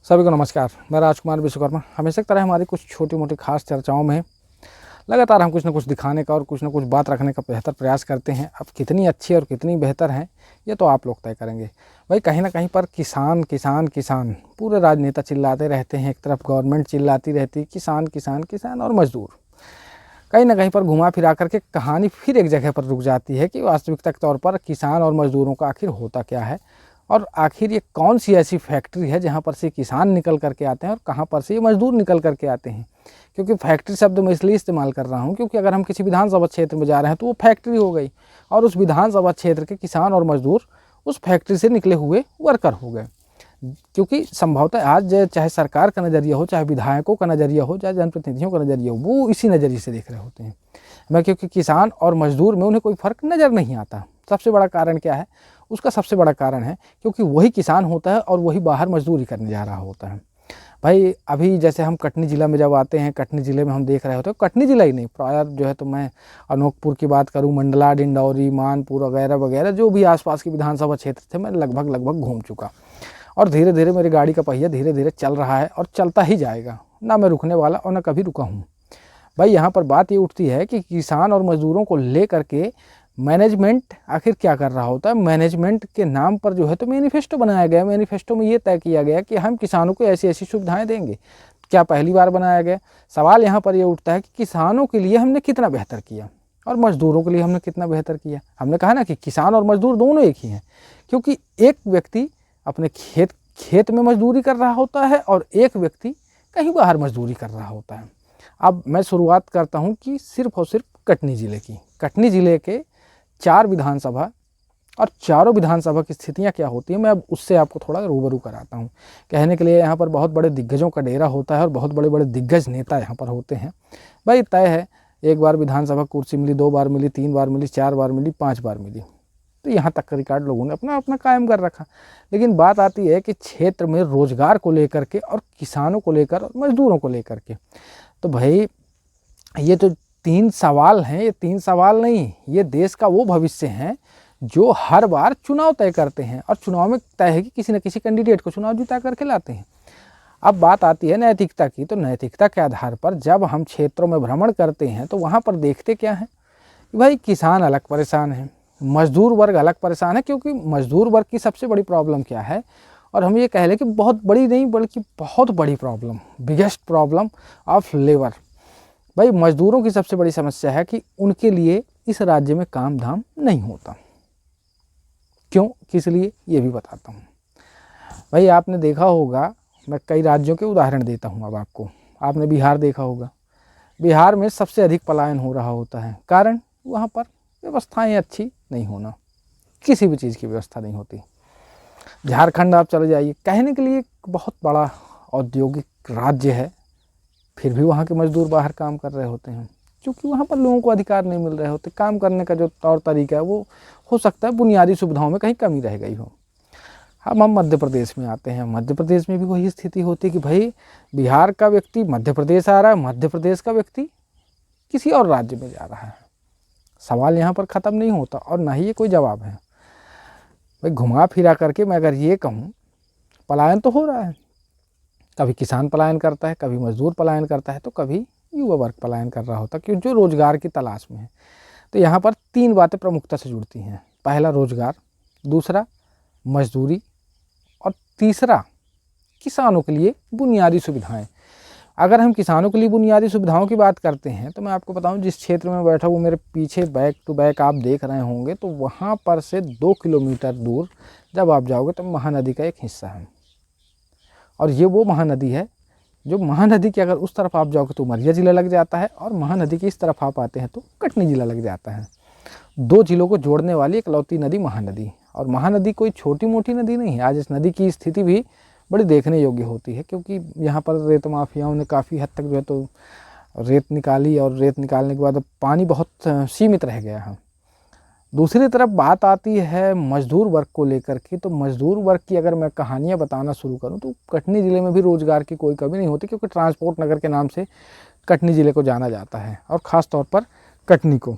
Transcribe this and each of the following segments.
सभी को नमस्कार। मैं राजकुमार विश्वकर्मा। हमेशा की तरह हमारी कुछ छोटी मोटी खास चर्चाओं में लगातार हम कुछ ना कुछ दिखाने का और कुछ ना कुछ बात रखने का बेहतर प्रयास करते हैं। अब कितनी अच्छी और कितनी बेहतर हैं ये तो आप लोग तय करेंगे। भाई कहीं ना कहीं पर किसान किसान किसान पूरे राजनेता चिल्लाते रहते हैं, एक तरफ गवर्नमेंट चिल्लाती रहती है किसान किसान किसान, और मजदूर कहीं ना कहीं पर घुमा फिरा करके कहानी फिर एक जगह पर रुक जाती है कि वास्तविकता के तौर पर किसान और मजदूरों का आखिर होता क्या है, और आखिर ये कौन सी ऐसी फैक्ट्री है जहाँ पर से किसान निकल करके आते हैं और कहाँ पर से ये मजदूर निकल करके आते हैं। क्योंकि फैक्ट्री शब्द मैं इसलिए इस्तेमाल कर रहा हूँ क्योंकि अगर हम किसी विधानसभा क्षेत्र में जा रहे हैं तो वो फैक्ट्री हो गई, और उस विधानसभा क्षेत्र के किसान और मजदूर उस फैक्ट्री से निकले हुए वर्कर हो गए। क्योंकि संभवतः आज चाहे सरकार का नज़रिया हो, चाहे विधायकों का नज़रिया हो, चाहे जनप्रतिनिधियों का नज़रिया हो, वो इसी नज़रिए से देख रहे होते हैं। मैं क्योंकि किसान और मजदूर में उन्हें कोई फ़र्क नज़र नहीं आता। सबसे बड़ा कारण क्या है? उसका सबसे बड़ा कारण है क्योंकि वही किसान होता है और वही बाहर मजदूरी करने जा रहा होता है। भाई अभी जैसे हम कटनी ज़िला में जब आते हैं, कटनी ज़िले में हम देख रहे होते हैं, कटनी ज़िला ही नहीं प्राय जो है, तो मैं अनोखपुर की बात करूं, मंडला, डिंडौरी, मानपुर वगैरह वगैरह जो भी आसपास के विधानसभा क्षेत्र थे, मैं लगभग घूम चुका। और धीरे धीरे मेरी गाड़ी का पहिया धीरे धीरे चल रहा है और चलता ही जाएगा। ना मैं रुकने वाला और ना कभी रुका हूँ। भाई यहाँ पर बात ये उठती है कि किसान और मजदूरों को ले करके मैनेजमेंट आखिर क्या कर रहा होता है। मैनेजमेंट के नाम पर जो है तो मैनिफेस्टो बनाया गया। मैनिफेस्टो में ये तय किया गया कि हम किसानों को ऐसी ऐसी सुविधाएं देंगे। क्या पहली बार बनाया गया? सवाल यहाँ पर ये उठता है कि किसानों के लिए हमने कितना बेहतर किया और मजदूरों के लिए हमने कितना बेहतर किया। हमने कहा ना कि किसान और मजदूर दोनों एक ही हैं, क्योंकि एक व्यक्ति अपने खेत में मजदूरी कर रहा होता है और एक व्यक्ति कहीं बाहर मजदूरी कर रहा होता है। अब मैं शुरुआत करता हूं कि सिर्फ और सिर्फ कटनी ज़िले की। कटनी ज़िले के 4 विधानसभा और चारों विधानसभा की स्थितियां क्या होती हैं, मैं अब उससे आपको थोड़ा रूबरू कराता हूं। कहने के लिए यहाँ पर बहुत बड़े दिग्गजों का डेरा होता है और बहुत बड़े बड़े दिग्गज नेता यहाँ पर होते हैं। भाई तय है, एक बार विधानसभा कुर्सी मिली, 2 बार मिली, 3 बार मिली, 4 बार मिली, 5 बार मिली, तो यहाँ तक का रिकॉर्ड लोगों ने अपना अपना कायम कर रखा। लेकिन बात आती है कि क्षेत्र में रोजगार को लेकर के और किसानों को लेकर और मजदूरों को लेकर के, तो भाई ये तो 3 सवाल हैं। ये 3 सवाल नहीं, ये देश का वो भविष्य है जो हर बार चुनाव तय करते हैं, और चुनाव में तय है कि किसी न किसी कैंडिडेट को चुनाव जिता करके लाते हैं। अब बात आती है नैतिकता की, तो नैतिकता के आधार पर जब हम क्षेत्रों में भ्रमण करते हैं तो वहाँ पर देखते क्या है कि भाई किसान अलग परेशान है, मजदूर वर्ग अलग परेशान है। क्योंकि मजदूर वर्ग की सबसे बड़ी प्रॉब्लम क्या है, और हम ये कह लें कि बहुत बड़ी नहीं बल्कि बहुत बड़ी problem, biggest problem of labour, भाई मजदूरों की सबसे बड़ी समस्या है कि उनके लिए इस राज्य में काम धाम नहीं होता। क्यों, किस लिए, ये भी बताता हूँ। भाई आपने देखा होगा, मैं कई राज्यों के उदाहरण देता हूँ अब आपको। आपने बिहार देखा होगा, बिहार में सबसे अधिक पलायन हो रहा होता है। कारण वहाँ पर व्यवस्थाएं अच्छी नहीं होना, किसी भी चीज़ की व्यवस्था नहीं होती। झारखंड आप चले जाइए, कहने के लिए बहुत बड़ा औद्योगिक राज्य है, फिर भी वहाँ के मजदूर बाहर काम कर रहे होते हैं, क्योंकि वहाँ पर लोगों को अधिकार नहीं मिल रहे होते। काम करने का जो तौर तरीका है वो हो सकता है बुनियादी सुविधाओं में कहीं कमी रह गई हो। हम मध्य प्रदेश में आते हैं, मध्य प्रदेश में भी वही स्थिति होती है कि भाई बिहार का व्यक्ति मध्य प्रदेश आ रहा है, मध्य प्रदेश का व्यक्ति किसी और राज्य में जा रहा है। सवाल यहाँ पर ख़त्म नहीं होता और ना ही ये कोई जवाब है। भाई घुमा फिरा करके मैं अगर ये कहूँ, पलायन तो हो रहा है। कभी किसान पलायन करता है, कभी मजदूर पलायन करता है, तो कभी युवा वर्ग पलायन कर रहा होता है, क्योंकि जो रोजगार की तलाश में है। तो यहाँ पर 3 बातें प्रमुखता से जुड़ती हैं। पहला रोजगार, दूसरा मजदूरी, और तीसरा किसानों के लिए बुनियादी सुविधाएं। अगर हम किसानों के लिए बुनियादी सुविधाओं की बात करते हैं तो मैं आपको बताऊं, जिस क्षेत्र में बैठा हूँ मेरे पीछे बैक टू बैक आप देख रहे होंगे, तो वहाँ पर से 2 किलोमीटर दूर जब आप जाओगे तो महानदी का एक हिस्सा है। और ये वो महानदी है जो महानदी के अगर उस तरफ आप जाओगे तो उमरिया ज़िला लग जाता है, और महानदी की इस तरफ आप आते हैं तो कटनी ज़िला लग जाता है। 2 जिलों को जोड़ने वाली इकलौती नदी महानदी। और महानदी कोई छोटी मोटी नदी नहीं है। आज इस नदी की स्थिति भी बड़ी देखने योग्य होती है, क्योंकि यहाँ पर रेत माफियाओं ने काफ़ी हद तक जो है तो रेत निकाली, और रेत निकालने के बाद अब पानी बहुत सीमित रह गया है। दूसरी तरफ बात आती है मजदूर वर्ग को लेकर के, तो मजदूर वर्ग की अगर मैं कहानियाँ बताना शुरू करूँ तो कटनी ज़िले में भी रोज़गार की कोई कमी नहीं होती, क्योंकि ट्रांसपोर्ट नगर के नाम से कटनी ज़िले को जाना जाता है, और ख़ास तौर पर कटनी को।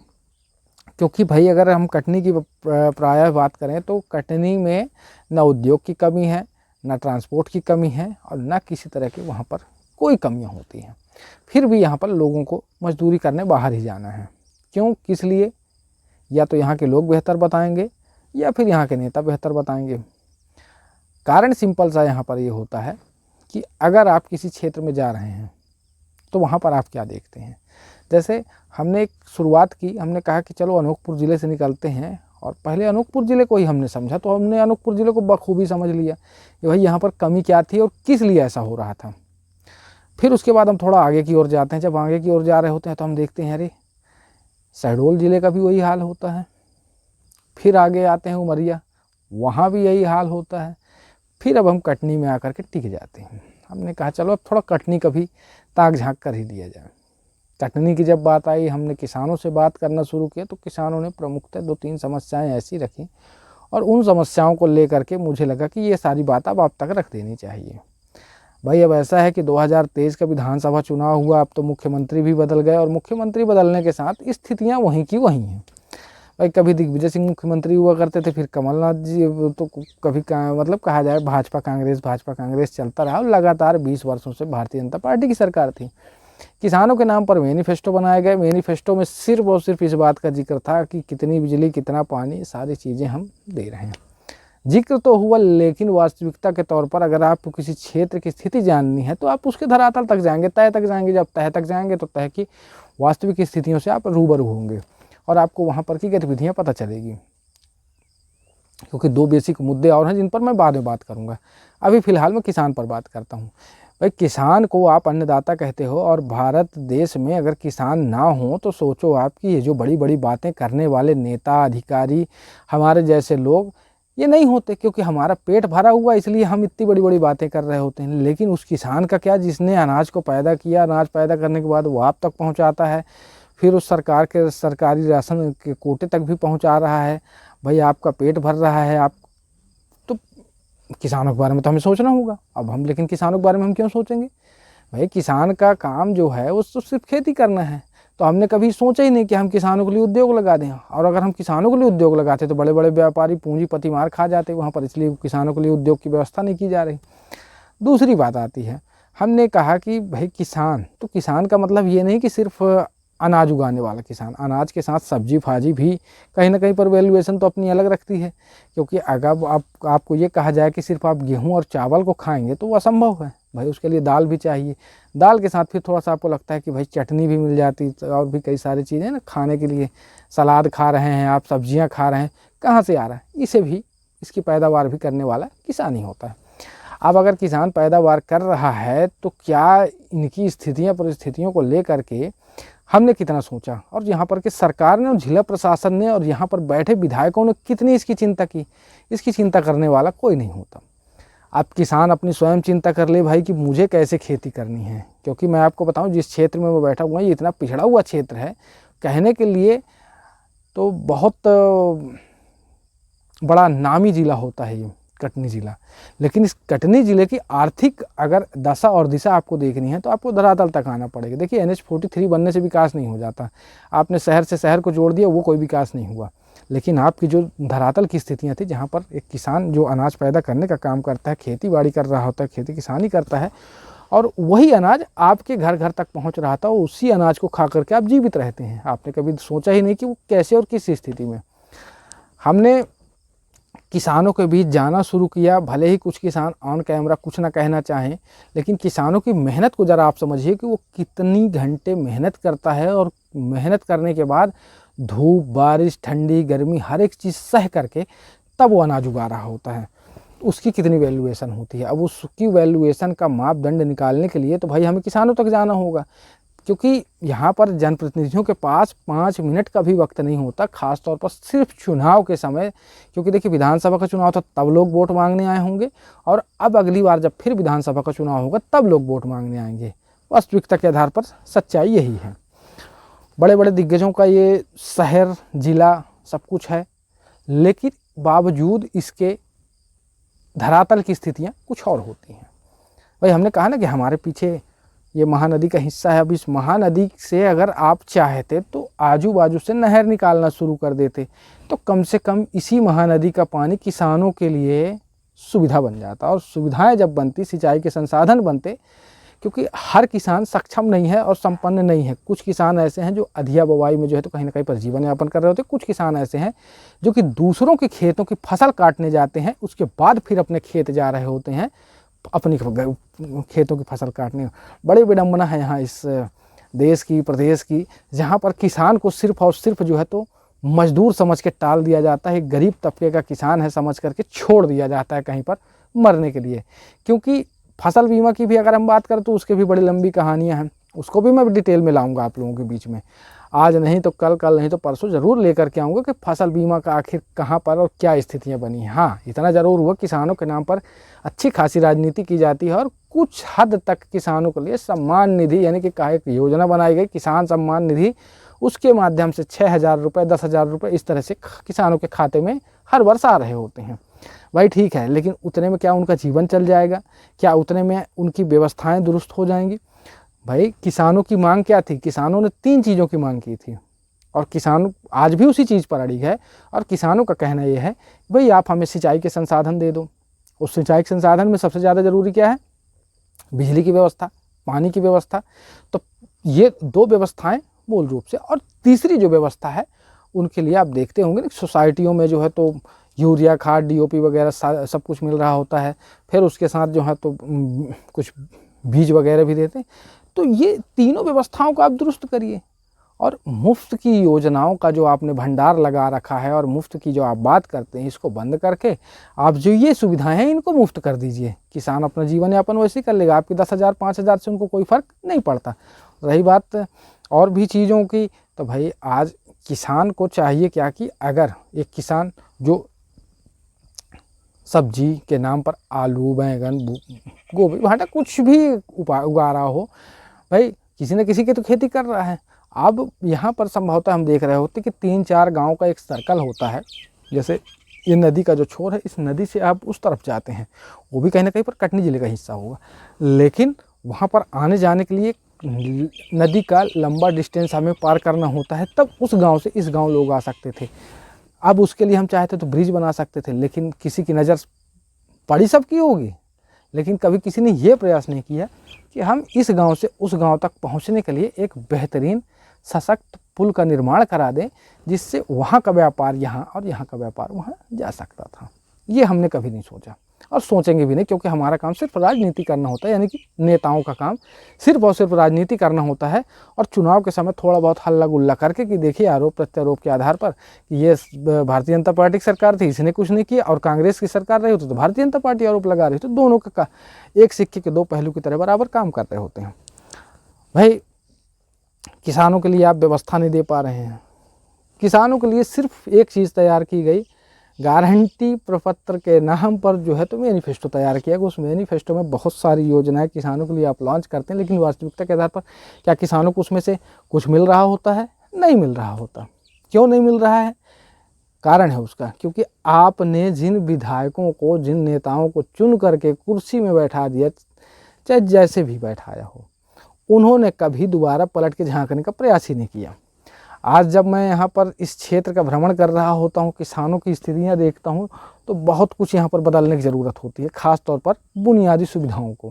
क्योंकि भाई अगर हम कटनी की प्रायः बात करें तो कटनी में न उद्योग की कमी है, ना ट्रांसपोर्ट की कमी है और ना किसी तरह की वहाँ पर कोई कमियाँ होती हैं। फिर भी यहाँ पर लोगों को मजदूरी करने बाहर ही जाना है। क्यों, किस लिए? या तो यहाँ के लोग बेहतर बताएंगे या फिर यहाँ के नेता बेहतर बताएंगे। कारण सिंपल सा यहाँ पर ये होता है कि अगर आप किसी क्षेत्र में जा रहे हैं तो वहाँ पर आप क्या देखते हैं। जैसे हमने एक शुरुआत की, हमने कहा कि चलो अनूपपुर ज़िले से निकलते हैं और पहले अनूपपुर ज़िले को ही हमने समझा, तो हमने अनूपपुर ज़िले को बखूबी समझ लिया कि भाई यहाँ पर कमी क्या थी और किस लिए ऐसा हो रहा था। फिर उसके बाद हम थोड़ा आगे की ओर जाते हैं। जब आगे की ओर जा रहे होते हैं तो हम देखते हैं अरे शहडोल ज़िले का भी वही हाल होता है। फिर आगे आते हैं उमरिया, वहाँ भी यही हाल होता है। फिर अब हम कटनी में आकर के टिक जाते हैं। हमने कहा चलो अब थोड़ा कटनी का भी ताक झांक कर ही लिया जाए। कटनी की जब बात आई, हमने किसानों से बात करना शुरू किया तो किसानों ने प्रमुखतः 2-3 समस्याएं ऐसी रखी और उन समस्याओं को लेकर के मुझे लगा कि ये सारी बात अब आप तक रख देनी चाहिए। भाई अब ऐसा है कि 2023 का विधानसभा चुनाव हुआ, अब तो मुख्यमंत्री भी बदल गए और मुख्यमंत्री बदलने के साथ स्थितियाँ वहीं की वहीं हैं। भाई कभी दिग्विजय सिंह मुख्यमंत्री हुआ करते थे, फिर कमलनाथ जी, तो कभी मतलब कहा जाए भाजपा कांग्रेस चलता रहा और लगातार 20 वर्षों से भारतीय जनता पार्टी की सरकार थी। किसानों के नाम पर मैनिफेस्टो बनाए गए। मैनिफेस्टो में सिर्फ और सिर्फ इस बात का जिक्र था कि कितनी बिजली, कितना पानी, सारी चीज़ें हम दे रहे हैं। जिक्र तो हुआ, लेकिन वास्तविकता के तौर पर अगर आपको किसी क्षेत्र की स्थिति जाननी है तो आप उसके धरातल तक जाएंगे, तह तक जाएंगे। जब तह तक जाएंगे तो तह की वास्तविक स्थितियों से आप रूबरू होंगे और आपको वहाँ पर की गतिविधियाँ पता चलेगी। क्योंकि 2 बेसिक मुद्दे और हैं जिन पर मैं बाद में बात करूँगा। अभी फ़िलहाल मैं किसान पर बात करता हूँ। भाई किसान को आप अन्नदाता कहते हो और भारत देश में अगर किसान ना हो तो सोचो आप कि ये जो बड़ी बड़ी बातें करने वाले नेता, अधिकारी, हमारे जैसे लोग ये नहीं होते। क्योंकि हमारा पेट भरा हुआ इसलिए हम इतनी बड़ी बड़ी बातें कर रहे होते हैं। लेकिन उस किसान का क्या, जिसने अनाज को पैदा किया, अनाज पैदा करने के बाद वो आप तक पहुँचाता है, फिर उस सरकार के सरकारी राशन के कोटे तक भी पहुँचा रहा है। भाई आपका पेट भर रहा है, आप तो किसानों के बारे में तो हमें सोचना होगा। अब हम लेकिन किसानों के बारे में हम क्यों सोचेंगे? भाई किसान का काम जो है वो तो सिर्फ खेती करना है। तो हमने कभी सोचा ही नहीं कि हम किसानों के लिए उद्योग लगा दें। और अगर हम किसानों के लिए उद्योग लगाते तो बड़े बड़े व्यापारी पूंजीपति मार खा जाते वहाँ पर, इसलिए किसानों के लिए उद्योग की व्यवस्था नहीं की जा रही। दूसरी बात आती है, हमने कहा कि भाई किसान, तो किसान का मतलब ये नहीं कि सिर्फ अनाज उगाने वाला किसान, अनाज के साथ सब्जी भाजी भी कहीं ना कहीं पर वैल्यूएशन तो अपनी अलग रखती है। क्योंकि अगर आपको ये कहा जाए कि सिर्फ आप गेहूं और चावल को खाएंगे तो वो असंभव है। भाई उसके लिए दाल भी चाहिए, दाल के साथ फिर थोड़ा सा आपको लगता है कि भाई चटनी भी मिल जाती और भी कई सारी चीज़ें ना खाने के लिए। सलाद खा रहे हैं आप, सब्जियाँ खा रहे हैं, कहाँ से आ रहा है? इसे भी, इसकी पैदावार भी करने वाला किसान ही होता है। अब अगर किसान पैदावार कर रहा है तो क्या इनकी स्थितियाँ परिस्थितियों को लेकर के हमने कितना सोचा, और यहाँ पर के सरकार ने और जिला प्रशासन ने और यहाँ पर बैठे विधायकों ने कितनी इसकी चिंता की? इसकी चिंता करने वाला कोई नहीं होता। अब किसान अपनी स्वयं चिंता कर ले भाई कि मुझे कैसे खेती करनी है। क्योंकि मैं आपको बताऊं, जिस क्षेत्र में मैं बैठा हुआ ये इतना पिछड़ा हुआ क्षेत्र है, कहने के लिए तो बहुत बड़ा नामी ज़िला होता है ये कटनी ज़िला। लेकिन इस कटनी ज़िले की आर्थिक अगर दशा और दिशा आपको देखनी है तो आपको धरातल तक आना पड़ेगा। देखिए NH-43 बनने से विकास नहीं हो जाता। आपने शहर से शहर को जोड़ दिया, वो कोई विकास नहीं हुआ। लेकिन आपकी जो धरातल की स्थितियाँ थी, जहाँ पर एक किसान जो अनाज पैदा करने का काम करता है, खेती बाड़ी कर रहा होता है, खेती किसानी करता है, और वही अनाज आपके घर घर तक पहुँच रहा था, उसी अनाज को खा करके आप जीवित रहते हैं। आपने कभी सोचा ही नहीं कि वो कैसे और किस स्थिति में। हमने किसानों के बीच जाना शुरू किया। भले ही कुछ किसान ऑन कैमरा कुछ ना कहना चाहें, लेकिन किसानों की मेहनत को ज़रा आप समझिए कि वो कितनी घंटे मेहनत करता है और मेहनत करने के बाद धूप, बारिश, ठंडी, गर्मी हर एक चीज़ सह करके तब वो अनाज उगा रहा होता है। उसकी कितनी वैल्यूएशन होती है। अब उसकी वैल्यूएशन का मापदंड निकालने के लिए तो भाई हमें किसानों तक जाना होगा। क्योंकि यहाँ पर जनप्रतिनिधियों के पास 5 मिनट का भी वक्त नहीं होता, खास तौर पर सिर्फ चुनाव के समय। क्योंकि देखिए विधानसभा का चुनाव था तब लोग वोट मांगने आए होंगे, और अब अगली बार जब फिर विधानसभा का चुनाव होगा तब लोग वोट मांगने आएंगे। वास्तविकता के आधार पर सच्चाई यही है। बड़े बड़े दिग्गजों का ये शहर, जिला सब कुछ है, लेकिन बावजूद इसके धरातल की स्थितियाँ कुछ और होती हैं। भाई हमने कहा ना कि हमारे पीछे ये महानदी का हिस्सा है। अब इस महानदी से अगर आप चाहते तो आजू बाजू से नहर निकालना शुरू कर देते, तो कम से कम इसी महानदी का पानी किसानों के लिए सुविधा बन जाता। और सुविधाएं जब बनती, सिंचाई के संसाधन बनते, क्योंकि हर किसान सक्षम नहीं है और संपन्न नहीं है। कुछ किसान ऐसे हैं जो अधिया बुवाई में जो है तो कहीं ना कहीं पर जीवन यापन कर रहे होते हैं। कुछ किसान ऐसे हैं जो कि दूसरों के खेतों की फसल काटने जाते हैं, उसके बाद फिर अपने खेत जा रहे होते हैं अपनी खेतों की फसल काटने। बड़ी विडंबना है यहाँ इस देश की, प्रदेश की, जहाँ पर किसान को सिर्फ और सिर्फ जो है तो मजदूर समझ के टाल दिया जाता है। गरीब तबके का किसान है समझ करके छोड़ दिया जाता है कहीं पर मरने के लिए। क्योंकि फसल बीमा की भी अगर हम बात करें तो उसके भी बड़ी लंबी कहानियां हैं, उसको भी मैं डिटेल में लाऊंगा आप लोगों के बीच में। आज नहीं तो कल, कल नहीं तो परसों ज़रूर लेकर के आऊँगा कि फसल बीमा का आखिर कहाँ पर और क्या स्थितियाँ बनी हैं। हाँ, इतना ज़रूर हुआ, किसानों के नाम पर अच्छी खासी राजनीति की जाती है और कुछ हद तक किसानों के लिए सम्मान निधि यानी कि एक योजना बनाई गई, किसान सम्मान निधि, उसके माध्यम से 6,000 रुपये, 10,000 रुपये इस तरह से किसानों के खाते में हर वर्ष आ रहे होते हैं। भाई ठीक है, लेकिन उतने में क्या उनका जीवन चल जाएगा? क्या उतने में उनकी व्यवस्थाएं दुरुस्त हो जाएंगी? भाई किसानों की मांग क्या थी? किसानों ने 3 चीज़ों की मांग की थी और किसान आज भी उसी चीज़ पर अड़िग है। और किसानों का कहना ये है भाई आप हमें सिंचाई के संसाधन दे दो। उस सिंचाई के संसाधन में सबसे ज़्यादा ज़रूरी क्या है? बिजली की व्यवस्था, पानी की व्यवस्था। तो ये 2 व्यवस्थाएं मूल रूप से। और तीसरी जो व्यवस्था है उनके लिए आप देखते होंगे ना, सोसाइटियों में जो है तो यूरिया खाद, DOP वगैरह सब कुछ मिल रहा होता है। फिर उसके साथ जो है तो कुछ बीज वगैरह भी देते हैं। तो ये तीनों व्यवस्थाओं को आप दुरुस्त करिए और मुफ्त की योजनाओं का जो आपने भंडार लगा रखा है और मुफ्त की जो आप बात करते हैं इसको बंद करके आप जो ये सुविधाएं हैं इनको मुफ्त कर दीजिए। किसान अपना जीवन यापन वैसे ही कर लेगा, आपकी 10,000 5,000 से उनको कोई फ़र्क नहीं पड़ता। रही बात और भी चीज़ों की, तो भाई आज किसान को चाहिए क्या कि अगर एक किसान जो सब्जी के नाम पर आलू, बैंगन, गोभी, भाटा कुछ भी उगा रहा हो, भाई किसी न किसी की तो खेती कर रहा है। अब यहाँ पर संभवतः हम देख रहे होते कि 3-4 गांव का एक सर्कल होता है। जैसे ये नदी का जो छोर है, इस नदी से आप उस तरफ जाते हैं, वो भी कहीं ना कहीं पर कटनी जिले का हिस्सा होगा, लेकिन वहाँ पर आने जाने के लिए नदी का लंबा डिस्टेंस हमें पार करना होता है, तब उस गांव से इस गांव लोग आ सकते थे। अब उसके लिए हम चाहते तो ब्रिज बना सकते थे, लेकिन किसी की नज़र पड़ी सबकी होगी, लेकिन कभी किसी ने ये प्रयास नहीं किया कि हम इस गांव से उस गांव तक पहुंचने के लिए एक बेहतरीन सशक्त पुल का निर्माण करा दें, जिससे वहाँ का व्यापार यहाँ और यहाँ का व्यापार वहाँ जा सकता था। ये हमने कभी नहीं सोचा और सोचेंगे भी नहीं, क्योंकि हमारा काम सिर्फ राजनीति करना होता है, यानी कि नेताओं का काम सिर्फ और सिर्फ राजनीति करना होता है। और चुनाव के समय थोड़ा बहुत हल्ला गुल्ला करके कि देखिए आरोप प्रत्यारोप के आधार पर कि ये भारतीय जनता पार्टी की सरकार थी, इसने कुछ नहीं किया, और कांग्रेस की सरकार रही होती तो भारतीय जनता पार्टी आरोप लगा रही, तो दोनों का एक सिक्के के 2 पहलू की तरह बराबर काम कर रहे होते हैं। भाई किसानों के लिए आप व्यवस्था नहीं दे पा रहे हैं। किसानों के लिए सिर्फ एक चीज़ तैयार की गई, गारंटी प्रपत्र के नाम पर जो है तो मैनिफेस्टो तैयार किया गया। उस मैनिफेस्टो में बहुत सारी योजनाएं किसानों के लिए आप लॉन्च करते हैं, लेकिन वास्तविकता के आधार पर क्या किसानों को उसमें से कुछ मिल रहा होता है? नहीं मिल रहा होता। क्यों नहीं मिल रहा है? कारण है उसका, क्योंकि आपने जिन विधायकों को, जिन नेताओं को चुन करके कुर्सी में बैठा दिया, चाहे जैसे भी बैठाया हो, उन्होंने कभी दोबारा पलट के झांकने का प्रयास ही नहीं किया। आज जब मैं यहाँ पर इस क्षेत्र का भ्रमण कर रहा होता हूँ, किसानों की स्थितियाँ देखता हूँ, तो बहुत कुछ यहाँ पर बदलने की ज़रूरत होती है, ख़ास तौर पर बुनियादी सुविधाओं को।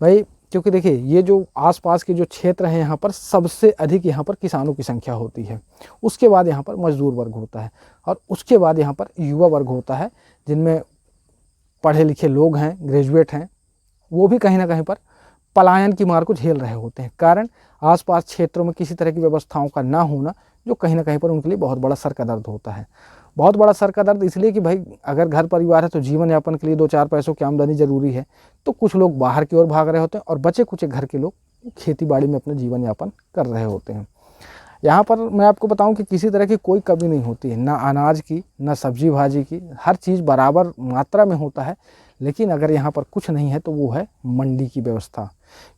भाई क्योंकि देखिए ये जो आसपास के जो क्षेत्र हैं, यहाँ पर सबसे अधिक यहाँ पर किसानों की संख्या होती है। उसके बाद यहाँ पर मजदूर वर्ग होता है और उसके बाद यहाँ पर युवा वर्ग होता है, जिनमें पढ़े लिखे लोग हैं, ग्रेजुएट हैं, वो भी कहीं ना कहीं पर पलायन की मार को झेल रहे होते हैं। कारण आसपास क्षेत्रों में किसी तरह की व्यवस्थाओं का ना होना, जो कहीं ना कहीं पर उनके लिए बहुत बड़ा सर का दर्द होता है। बहुत बड़ा सर का दर्द इसलिए कि भाई अगर घर परिवार है तो जीवन यापन के लिए 2-4 पैसों की आमदनी जरूरी है, तो कुछ लोग बाहर की ओर भाग रहे होते हैं और बचे कुछ घर के लोग खेती बाड़ी में अपना जीवन यापन कर रहे होते हैं। यहाँ पर मैं आपको बताऊं कि किसी तरह की कोई कमी नहीं होती है, ना अनाज की, ना सब्जी भाजी की, हर चीज़ बराबर मात्रा में होता है। लेकिन अगर यहाँ पर कुछ नहीं है तो वो है मंडी की व्यवस्था।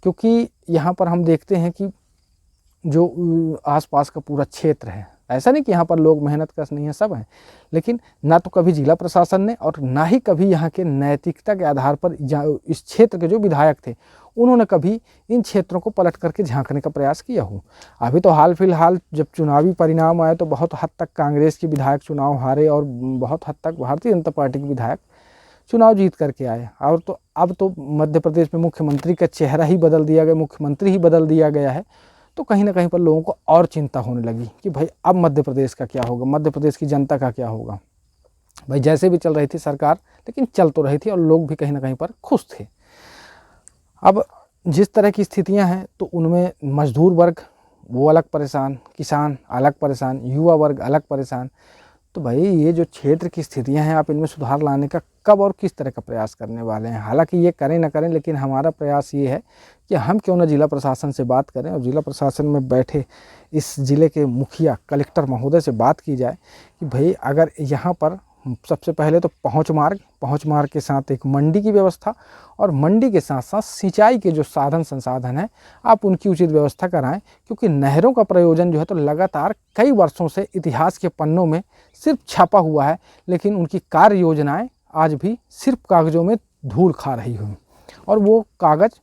क्योंकि यहाँ पर हम देखते हैं कि जो आसपास का पूरा क्षेत्र है, ऐसा नहीं कि यहाँ पर लोग मेहनत कश नहीं है, सब हैं, लेकिन ना तो कभी जिला प्रशासन ने और ना ही कभी यहाँ के नैतिकता के आधार पर इस क्षेत्र के जो विधायक थे उन्होंने कभी इन क्षेत्रों को पलट करके झांकने का प्रयास किया हो। अभी तो हाल फिलहाल जब चुनावी परिणाम आए तो बहुत हद तक कांग्रेस के विधायक चुनाव हारे और बहुत हद तक भारतीय जनता पार्टी के विधायक चुनाव जीत करके आए, और तो अब तो मध्य प्रदेश में मुख्यमंत्री का चेहरा ही बदल दिया गया, मुख्यमंत्री ही बदल दिया गया है। तो कहीं ना कहीं पर लोगों को और चिंता होने लगी कि भाई अब मध्य प्रदेश का क्या होगा, मध्य प्रदेश की जनता का क्या होगा। भाई जैसे भी चल रही थी सरकार, लेकिन चल तो रही थी और लोग भी कहीं ना कहीं पर खुश थे। अब जिस तरह की स्थितियां हैं तो उनमें मजदूर वर्ग वो अलग परेशान, किसान अलग परेशान, युवा वर्ग अलग परेशान। तो भाई ये जो क्षेत्र की स्थितियां हैं, आप इनमें सुधार लाने का कब और किस तरह का प्रयास करने वाले हैं। हालांकि ये करें ना करें, लेकिन हमारा प्रयास ये है कि हम क्यों ना जिला प्रशासन से बात करें और जिला प्रशासन में बैठे इस ज़िले के मुखिया कलेक्टर महोदय से बात की जाए कि भाई अगर यहाँ पर सबसे पहले तो पहुँच मार्ग के साथ एक मंडी की व्यवस्था, और मंडी के साथ साथ सिंचाई के जो साधन संसाधन हैं आप उनकी उचित व्यवस्था कराएं। क्योंकि नहरों का प्रयोजन जो है तो लगातार कई वर्षों से इतिहास के पन्नों में सिर्फ छपा हुआ है, लेकिन उनकी कार्य योजनाएँ आज भी सिर्फ कागज़ों में धूल खा रही हुई, और वो कागज़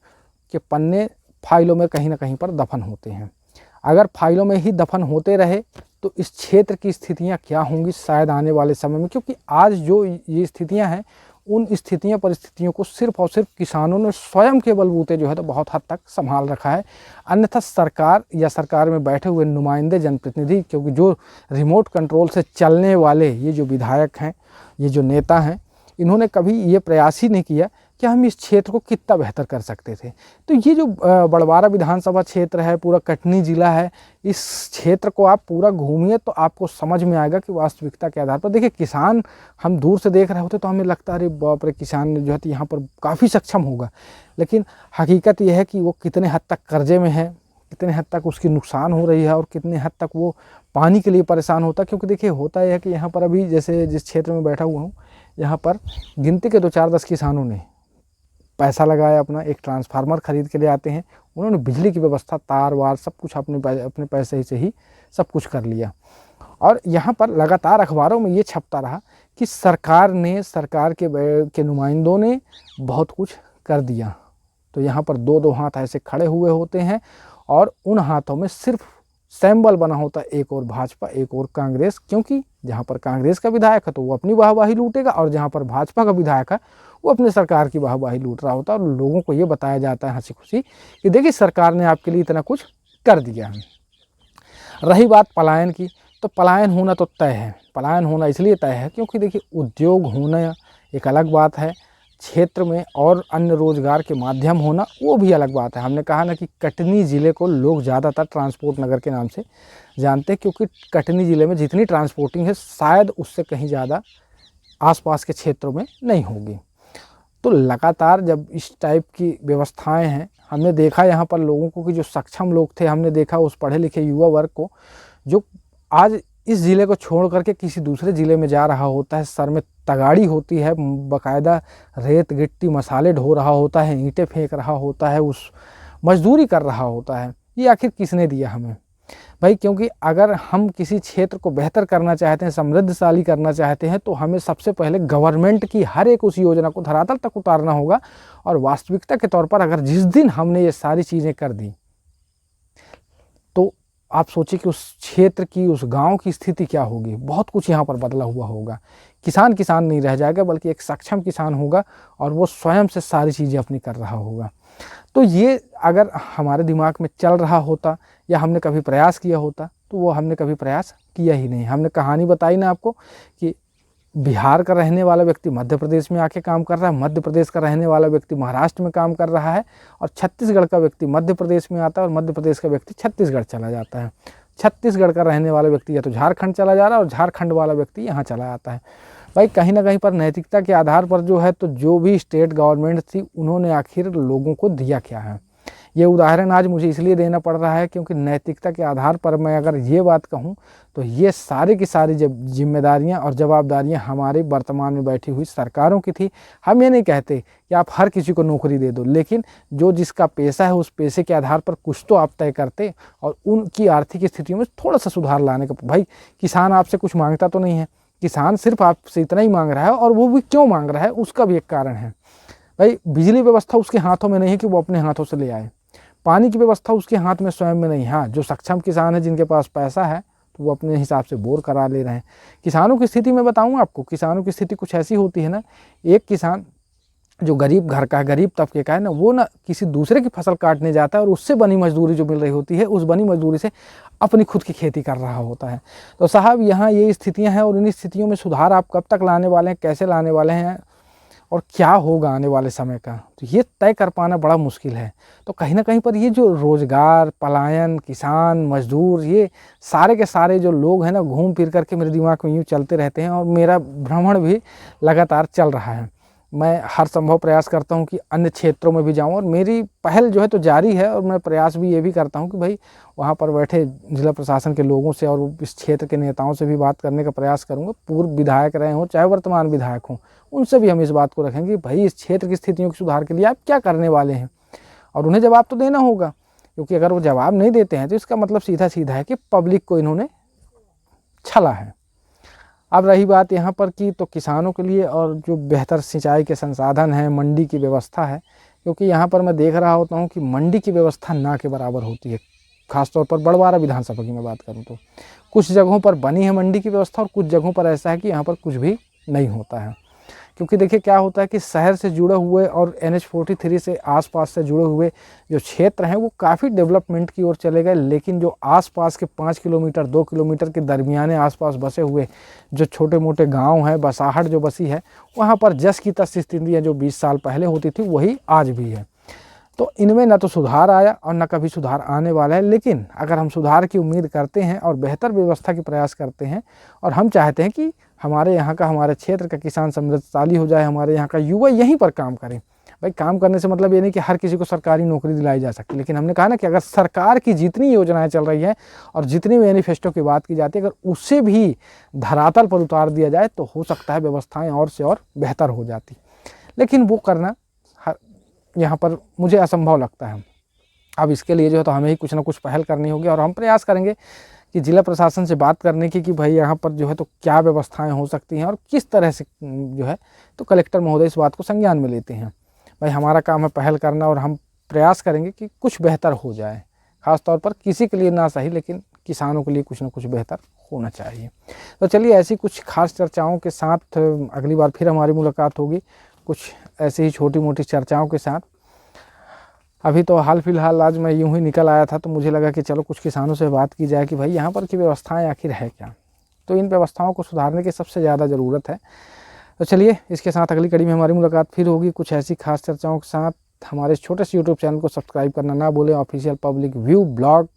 के पन्ने फाइलों में कहीं ना कहीं पर दफन होते हैं। अगर फाइलों में ही दफन होते रहे तो इस क्षेत्र की स्थितियां क्या होंगी शायद आने वाले समय में। क्योंकि आज जो ये स्थितियां हैं, उन स्थितियां परिस्थितियों को सिर्फ और सिर्फ किसानों ने स्वयं के बलबूते जो है तो बहुत हद तक संभाल रखा है। अन्यथा सरकार या सरकार में बैठे हुए नुमाइंदे जनप्रतिनिधि, क्योंकि जो रिमोट कंट्रोल से चलने वाले ये जो विधायक हैं, ये जो नेता हैं, इन्होंने कभी ये प्रयास ही नहीं किया कि हम इस क्षेत्र को कितना बेहतर कर सकते थे। तो ये जो बड़वारा विधानसभा क्षेत्र है, पूरा कटनी जिला है, इस क्षेत्र को आप पूरा घूमिए तो आपको समझ में आएगा कि वास्तविकता के आधार पर। देखिए किसान हम दूर से देख रहे होते तो हमें लगता है अरे बाप रे, किसान जो है यहाँ पर काफ़ी सक्षम होगा, लेकिन हकीकत यह है कि वो कितने हद तक कर्जे में है, कितने हद तक उसकी नुकसान हो रही है, और कितने हद तक वो पानी के लिए परेशान होता है। क्योंकि देखिए होता यह है कि यहाँ पर अभी जैसे जिस क्षेत्र में बैठा हुआ हूँ, यहाँ पर गिनती के 2-4-10 किसानों ने पैसा लगाया, अपना एक ट्रांसफार्मर खरीद के ले आते हैं, उन्होंने बिजली की व्यवस्था, तार वार सब कुछ अपने पैसे से ही सब कुछ कर लिया। और यहाँ पर लगातार अखबारों में ये छपता रहा कि सरकार के नुमाइंदों ने बहुत कुछ कर दिया। तो यहाँ पर 2-2 हाथ ऐसे खड़े हुए होते हैं, और उन हाथों में सिर्फ सिंबल बना होता है, एक और भाजपा एक और कांग्रेस। क्योंकि जहाँ पर कांग्रेस का विधायक है तो वो अपनी वाहवाही लूटेगा, और जहाँ पर भाजपा का विधायक है वो अपने सरकार की वाहवाही लूट रहा होता है। और लोगों को ये बताया जाता है हंसी खुशी कि देखिए सरकार ने आपके लिए इतना कुछ कर दिया है। रही बात पलायन की, तो पलायन होना तो तय है। पलायन होना इसलिए तय है क्योंकि देखिए उद्योग होना एक अलग बात है, क्षेत्र में और अन्य रोजगार के माध्यम होना वो भी अलग बात है। हमने कहा ना कि कटनी ज़िले को लोग ज़्यादातर ट्रांसपोर्ट नगर के नाम से जानते हैं, क्योंकि कटनी ज़िले में जितनी ट्रांसपोर्टिंग है शायद उससे कहीं ज़्यादा आसपास के क्षेत्रों में नहीं होगी। तो लगातार जब इस टाइप की व्यवस्थाएं हैं, हमने देखा यहाँ पर लोगों को कि जो सक्षम लोग थे, हमने देखा उस पढ़े लिखे युवा वर्ग को जो आज इस ज़िले को छोड़ करके किसी दूसरे ज़िले में जा रहा होता है, सर में तगाड़ी होती है, बाकायदा रेत गिट्टी मसाले ढो रहा होता है, ईंटें फेंक रहा होता है, उस मजदूरी कर रहा होता है। ये आखिर किसने दिया हमें भाई? क्योंकि अगर हम किसी क्षेत्र को बेहतर करना चाहते हैं, समृद्धशाली करना चाहते हैं, तो हमें सबसे पहले गवर्नमेंट की हर एक उस योजना को धरातल तक उतारना होगा। और वास्तविकता के तौर पर अगर जिस दिन हमने ये सारी चीज़ें कर दी, तो आप सोचिए कि उस क्षेत्र की, उस गांव की स्थिति क्या होगी। बहुत कुछ यहाँ पर बदला हुआ होगा। किसान किसान नहीं रह जाएगा, बल्कि एक सक्षम किसान होगा, और वो स्वयं से सारी चीज़ें अपनी कर रहा होगा। तो ये अगर हमारे दिमाग में चल रहा होता या हमने कभी प्रयास किया होता, तो वो हमने कभी प्रयास किया ही नहीं। हमने कहानी बताई ना आपको कि बिहार का रहने वाला व्यक्ति मध्य प्रदेश में आके काम कर रहा है, मध्य प्रदेश का रहने वाला व्यक्ति महाराष्ट्र में काम कर रहा है, और छत्तीसगढ़ का व्यक्ति मध्य प्रदेश में आता है, और मध्य प्रदेश का व्यक्ति छत्तीसगढ़ चला जाता है। छत्तीसगढ़ का रहने वाला व्यक्ति या तो झारखंड चला जा रहा है, और झारखंड वाला व्यक्ति यहाँ चला आता है। भाई कहीं ना कहीं पर नैतिकता के आधार पर जो है, तो जो भी स्टेट गवर्नमेंट थी उन्होंने आखिर लोगों को दिया क्या है। ये उदाहरण आज मुझे इसलिए देना पड़ रहा है क्योंकि नैतिकता के आधार पर मैं अगर ये बात कहूँ तो ये सारी की सारी जिम्मेदारियां और जवाबदारियां हमारे वर्तमान में बैठी हुई सरकारों की थी। हम ये नहीं कहते कि आप हर किसी को नौकरी दे दो, लेकिन जो जिसका पेशा है उस पेशे के आधार पर कुछ तो आप तय करते, और उनकी आर्थिक स्थितियों में थोड़ा सा सुधार लाने का। भाई किसान आपसे कुछ मांगता तो नहीं है, किसान सिर्फ आपसे इतना ही मांग रहा है, और वो भी क्यों मांग रहा है उसका भी एक कारण है। भाई बिजली व्यवस्था उसके हाथों में नहीं है कि वो अपने हाथों से ले आए, पानी की व्यवस्था उसके हाथ में स्वयं में नहीं। हाँ, जो सक्षम किसान है, जिनके पास पैसा है, तो वो अपने हिसाब से बोर करा ले रहे हैं। किसानों की स्थिति मैं बताऊँ आपको, किसानों की स्थिति कुछ ऐसी होती है ना, एक किसान जो गरीब घर का है, गरीब तबके का है ना, वो ना किसी दूसरे की फसल काटने जाता है और उससे बनी मजदूरी जो मिल रही होती है, उस बनी मजदूरी से अपनी खुद की खेती कर रहा होता है। तो साहब यहाँ ये स्थितियाँ हैं और इन स्थितियों में सुधार आप कब तक लाने वाले हैं, कैसे लाने वाले हैं और क्या होगा आने वाले समय का, तो ये तय कर पाना बड़ा मुश्किल है। तो कहीं ना कहीं पर ये जो रोजगार, पलायन, किसान, मजदूर, ये सारे के सारे जो लोग हैं ना, घूम फिर करके मेरे दिमाग में यूँ चलते रहते हैं और मेरा भ्रमण भी लगातार चल रहा है। मैं हर संभव प्रयास करता हूँ कि अन्य क्षेत्रों में भी जाऊँ और मेरी पहल जो है तो जारी है और मैं प्रयास भी ये भी करता हूँ कि भाई वहाँ पर बैठे जिला प्रशासन के लोगों से और इस क्षेत्र के नेताओं से भी बात करने का प्रयास करूँगा। पूर्व विधायक रहे हों चाहे वर्तमान विधायक हों, उनसे भी हम इस बात को रखेंगे कि भाई इस क्षेत्र की स्थितियों के सुधार के लिए आप क्या करने वाले हैं, और उन्हें जवाब तो देना होगा, क्योंकि अगर वो जवाब नहीं देते हैं तो इसका मतलब सीधा सीधा है कि पब्लिक को इन्होंने छला है। अब रही बात यहाँ पर की, तो किसानों के लिए और जो बेहतर सिंचाई के संसाधन हैं, मंडी की व्यवस्था है, क्योंकि यहाँ पर मैं देख रहा होता हूँ कि मंडी की व्यवस्था ना के बराबर होती है। खासतौर पर बड़वारा विधानसभा की मैं बात करूँ तो कुछ जगहों पर बनी है मंडी की व्यवस्था और कुछ जगहों पर ऐसा है कि यहाँ पर कुछ भी नहीं होता है। क्योंकि देखिए क्या होता है कि शहर से जुड़े हुए और NH-43 से आसपास से जुड़े हुए जो क्षेत्र हैं वो काफ़ी डेवलपमेंट की ओर चले गए, लेकिन जो आसपास के 5 किलोमीटर 2 किलोमीटर के दरमियाने आसपास बसे हुए जो छोटे मोटे गांव हैं, बसाहट जो बसी है, वहाँ पर जस की तस स्थितियाँ जो 20 साल पहले होती थी वही आज भी है। तो इनमें ना तो सुधार आया और ना कभी सुधार आने वाला है। लेकिन अगर हम सुधार की उम्मीद करते हैं और बेहतर व्यवस्था की प्रयास करते हैं और हम चाहते हैं कि हमारे यहाँ का, हमारे क्षेत्र का किसान समृद्धशाली हो जाए, हमारे यहाँ का युवा यहीं पर काम करें। भाई काम करने से मतलब ये नहीं कि हर किसी को सरकारी नौकरी दिलाई जा सकती, लेकिन हमने कहा ना कि अगर सरकार की जितनी योजनाएं चल रही हैं और जितनी मैनिफेस्टो की बात की जाती है, अगर उससे भी धरातल पर उतार दिया जाए तो हो सकता है व्यवस्थाएं और से और बेहतर हो जाती। लेकिन वो करना यहाँ पर मुझे असंभव लगता है। अब इसके लिए जो है तो हमें ही कुछ ना कुछ पहल करनी होगी और हम प्रयास करेंगे कि जिला प्रशासन से बात करने की कि भाई यहाँ पर जो है तो क्या व्यवस्थाएं हो सकती हैं और किस तरह से जो है तो कलेक्टर महोदय इस बात को संज्ञान में लेते हैं। भाई हमारा काम है पहल करना और हम प्रयास करेंगे कि कुछ बेहतर हो जाए, ख़ासतौर पर किसी के लिए ना सही लेकिन किसानों के लिए कुछ ना कुछ बेहतर होना चाहिए। तो चलिए ऐसी कुछ खास चर्चाओं के साथ अगली बार फिर हमारी मुलाकात होगी, कुछ ऐसी ही छोटी मोटी चर्चाओं के साथ। अभी तो हाल फिलहाल आज मैं यूं ही निकल आया था तो मुझे लगा कि चलो कुछ किसानों से बात की जाए कि भाई यहाँ पर की व्यवस्थाएं आखिर है क्या। तो इन व्यवस्थाओं को सुधारने की सबसे ज़्यादा ज़रूरत है। तो चलिए इसके साथ अगली कड़ी में हमारी मुलाकात फिर होगी कुछ ऐसी खास चर्चाओं के साथ। हमारे छोटे से यूट्यूब चैनल को सब्सक्राइब करना ना भूलें, ऑफिशियल पब्लिक व्यू ब्लॉग